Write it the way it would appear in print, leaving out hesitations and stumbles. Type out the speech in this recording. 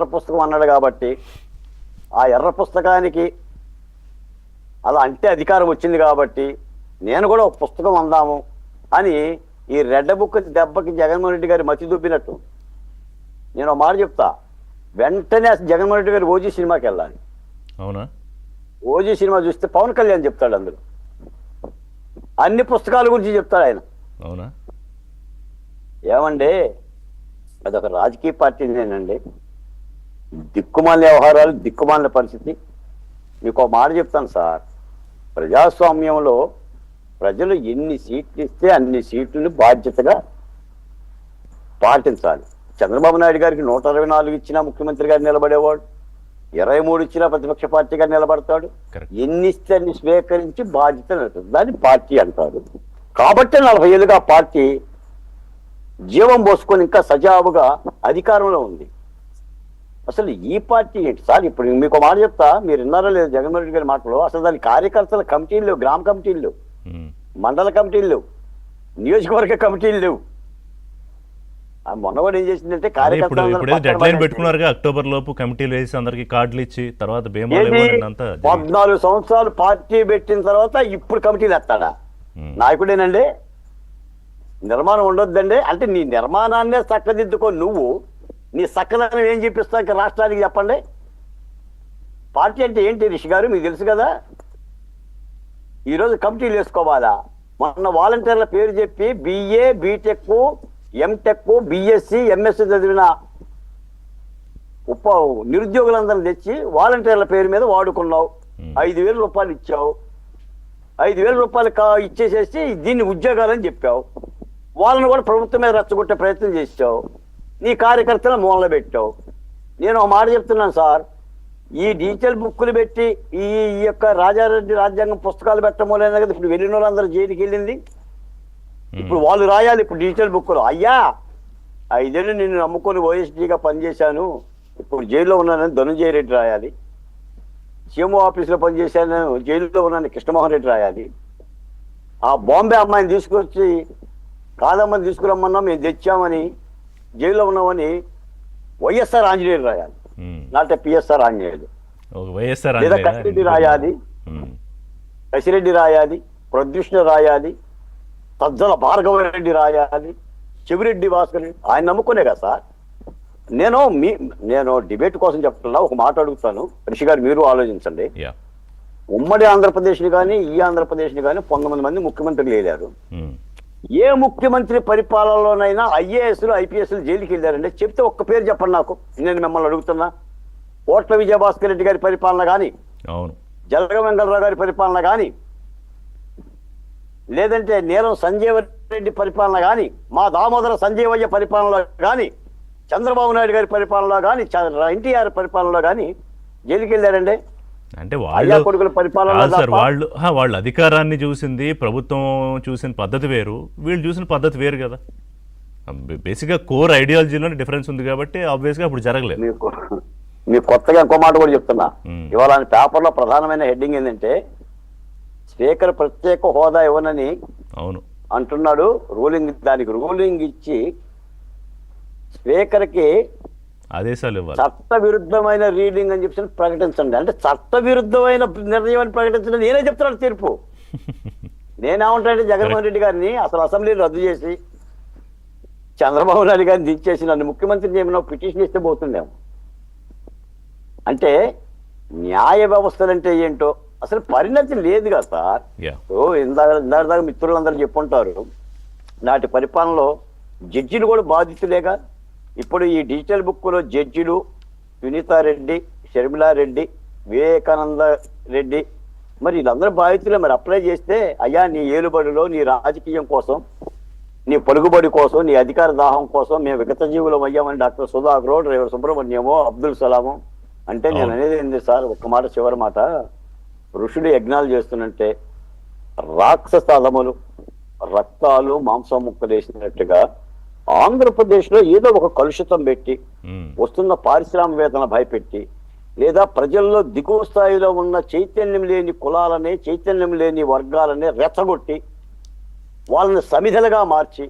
ఎర్ర పుస్తకం అన్నాడు కాబట్టి ఆ ఎర్ర పుస్తకానికి అలా అంటే అధికారం వచ్చింది కాబట్టి నేను కూడా ఒక పుస్తకం అందాము అని ఈ రెడ్ బుక్ దెబ్బకి జగన్మోహన్ రెడ్డి గారి మతి దుబ్బినట్టు. నేను ఒక మాట చెప్తా, వెంటనే జగన్మోహన్ రెడ్డి గారు ఓజీ సినిమాకి వెళ్ళాలి. అవునా? ఓజీ సినిమా చూస్తే పవన్ కళ్యాణ్ చెప్తాడు, అందులో అన్ని పుస్తకాల గురించి చెప్తాడు ఆయన. అవునా? ఏమండి, అదొక రాజకీయ పార్టీనేనండి. దిక్కుమాలిన వ్యవహారాలు, దిక్కుమాలిన పరిస్థితి. మీకు ఒక మాట చెప్తాను సార్, ప్రజాస్వామ్యంలో ప్రజలు ఎన్ని సీట్లు ఇస్తే అన్ని సీట్లను బాధ్యతగా పాటించాలి. చంద్రబాబు నాయుడు గారికి 124 ఇచ్చినా ముఖ్యమంత్రి గారు నిలబడేవాడు, 23 ఇచ్చినా ప్రతిపక్ష పార్టీగా నిలబడతాడు. ఎన్ని ఇస్తే అన్ని స్వీకరించి బాధ్యత, దాన్ని పార్టీ అంటారు. కాబట్టి 40 ఏళ్ళుగా పార్టీ జీవం పోసుకొని ఇంకా సజావుగా అధికారంలో ఉంది. అసలు ఈ పార్టీ ఏంటి సార్? ఇప్పుడు మీకు మాట చెప్తా, మీరు విన్నారో లేదు జగన్మోహన్ రెడ్డి గారి మాటలో, అసలు దాని కార్యకర్తల కమిటీలు లేవు, గ్రామ కమిటీలు లేవు, మండల కమిటీలు లేవు, నియోజకవర్గ కమిటీలు లేవు. మొన్నవాడు ఏం చేసిందంటే కార్యకర్తలు పెట్టుకున్నారుగా, అక్టోబర్ లోపు కమిటీలు వేసి అందరికి కార్డులు ఇచ్చి తర్వాత 14 సంవత్సరాలు పార్టీ పెట్టిన తర్వాత ఇప్పుడు కమిటీలు ఎత్తాడా? నాయకుడేనండి. నిర్మాణం ఉండొద్దండి. అంటే నీ నిర్మాణాన్నే చక్కదిద్దుకో, నువ్వు నీ చక్కదనం ఏం చూపిస్తాక రాష్ట్రానికి చెప్పండి. పార్టీ అంటే ఏంటి రిషి గారు, మీకు తెలుసు కదా. ఈరోజు కమిటీలు వేసుకోవాలా? మొన్న వాలంటీర్ల పేరు చెప్పి BA, BTech, MTech, BSc, MSc చదివిన నిరుద్యోగులందరిని తెచ్చి వాలంటీర్ల పేరు మీద వాడుకున్నావు. 5,000 రూపాయలు ఇచ్చావు. 5,000 రూపాయలు ఇచ్చేసేసి దీన్ని ఉద్యోగాలని చెప్పావు. వాళ్ళని కూడా ప్రభుత్వం మీద రెచ్చగొట్టే ప్రయత్నం చేసావు. నీ కార్యకర్తలను మూలన పెట్టావు. నేను ఒక మాట చెప్తున్నాను సార్, ఈ డిజిటల్ బుక్కులు పెట్టి ఈ యొక్క రాజారెడ్డి రాజ్యాంగం పుస్తకాలు పెట్టడం వల్ల కదా ఇప్పుడు వెళ్ళిన వాళ్ళందరూ జైలుకి వెళ్ళింది. ఇప్పుడు వాళ్ళు రాయాలి ఇప్పుడు డిజిటల్ బుక్కులు, అయ్యా 5 ఏళ్ళు నిన్ను నమ్ముకొని ఓఎస్డీగా పనిచేశాను, ఇప్పుడు జైల్లో ఉన్నానని ధనుంజయ రెడ్డి రాయాలి. సీఎంఓ ఆఫీసులో పనిచేశాను, జైలులో ఉన్నాను కృష్ణమోహన్ రెడ్డి రాయాలి. ఆ బాంబే అమ్మాయిని తీసుకొచ్చి కాదమ్మని తీసుకురమ్మన్నా మేము తెచ్చామని జైల్లో ఉన్నామని వైఎస్ఆర్ ఆంజనేయులు రాయాలి, నాట్ పిఎస్ఆర్ ఆంజనేయులు. లేదా కసిరెడ్డి రాయాలి, కసిరెడ్డి రాయాలి, ప్రద్యుష్ణ రాయాలి, సజ్జల భార్గవరెడ్డి రాయాలి, చెవిరెడ్డి భాస్కర్ రెడ్డి. ఆయన నమ్ముకునే కదా సార్. నేను డిబేట్ కోసం చెప్తున్నా, ఒక మాట అడుగుతాను రిషి గారు, మీరు ఆలోచించండి. ఉమ్మడి ఆంధ్రప్రదేశ్ని కానీ ఈ ఆంధ్రప్రదేశ్ని కానీ 19 మంది ముఖ్యమంత్రులు వెళ్ళారు. ఏ ముఖ్యమంత్రి పరిపాలనలోనైనా ఐఏఎస్లు ఐపీఎస్లు జైలుకి వెళ్ళారండి? చెప్తే ఒక్క పేరు చెప్పండి నాకు. నేను మిమ్మల్ని అడుగుతున్నా. కోట్ల విజయభాస్కర్ రెడ్డి గారి పరిపాలన కానీ, జలగ వెంకటరావు గారి పరిపాలన కానీ, లేదంటే నీలం సంజీవ రెడ్డి పరిపాలన కానీ, మా దామోదర సంజీవయ్య పరిపాలనలో కానీ, చంద్రబాబు నాయుడు గారి పరిపాలనలో కానీ, ఎన్టీఆర్ పరిపాలనలో కానీ జైలుకి వెళ్ళారండి? అంటే వాళ్ళు అధికారాన్ని చూసింది, ప్రభుత్వం చూసిన పద్ధతి వేరు, వీళ్ళు చూసిన పద్ధతి వేరు కదా. బేసిక్గా కోర్ ఐడియాలజీలో డిఫరెన్స్ ఉంది కాబట్టి ఆబ్వియస్గా ఇప్పుడు జరగలేదు. మీకు కొత్తగా ఇంకో మాట కూడా చెప్తున్నా. ఇవాళ పేపర్లో ప్రధానమైన హెడ్డింగ్ ఏంటంటే స్పీకర్ ప్రత్యేక హోదా ఇవ్వనని అంటున్నాడు. దానికి రూలింగ్ ఇచ్చి స్పీకర్కి ఆదేశాలు ఇవ్వాలి, చట్ట విరుద్ధమైన రీడింగ్ అని చెప్పి ప్రకటించండి. అంటే చట్ట విరుద్ధమైన నిర్ణయం అని ప్రకటించండి. నేనే చెప్తున్నాను తీర్పు. నేనేమంటానంటే జగన్మోహన్ రెడ్డి గారిని అసలు అసెంబ్లీని రద్దు చేసి చంద్రబాబు నాయుడు గారిని దించేసి నన్ను ముఖ్యమంత్రి చేయమని పిటిషన్ ఇస్తే పోతుండేమో. అంటే న్యాయ వ్యవస్థలు అంటే ఏంటో అసలు పరిణతి లేదు కదా సార్. ఇందాక మిత్రులందరూ చెప్పుంటారు, నాటి పరిపాలనలో జడ్జిలు కూడా బాధితులేగా. ఇప్పుడు ఈ డిజిటల్ బుక్లో జడ్జిలు సునీతారెడ్డి, షర్మిలారెడ్డి, వివేకానంద రెడ్డి, మరి వీళ్ళందరూ బాధితులే. మరి అప్లై చేస్తే అయ్యా నీ ఏలుబడిలో నీ రాజకీయం కోసం, నీ పలుకుబడి కోసం, నీ అధికార దాహం కోసం మేము విగత జీవులం అయ్యామని డాక్టర్ సుధాకరో, డ్రైవర్ సుబ్రహ్మణ్యమో, అబ్దుల్ సలామో అంటే నేను అనేది ఏంది సార్, ఒక్క మాట చివరి మాట, ఋషుడు యజ్ఞాలు చేస్తున్నట్టే రాక్షసాలములు రక్తాలు మాంసం ముక్కలు వేసినట్టుగా ఆంధ్రప్రదేశ్లో ఏదో ఒక కలుషితం పెట్టి వస్తున్న పారిశ్రామికవేత్తలను భయపెట్టి, లేదా ప్రజల్లో దిగువ స్థాయిలో ఉన్న చైతన్యం లేని కులాలని, చైతన్యం లేని వర్గాలని రెచ్చగొట్టి వాళ్ళని సమిధలుగా మార్చి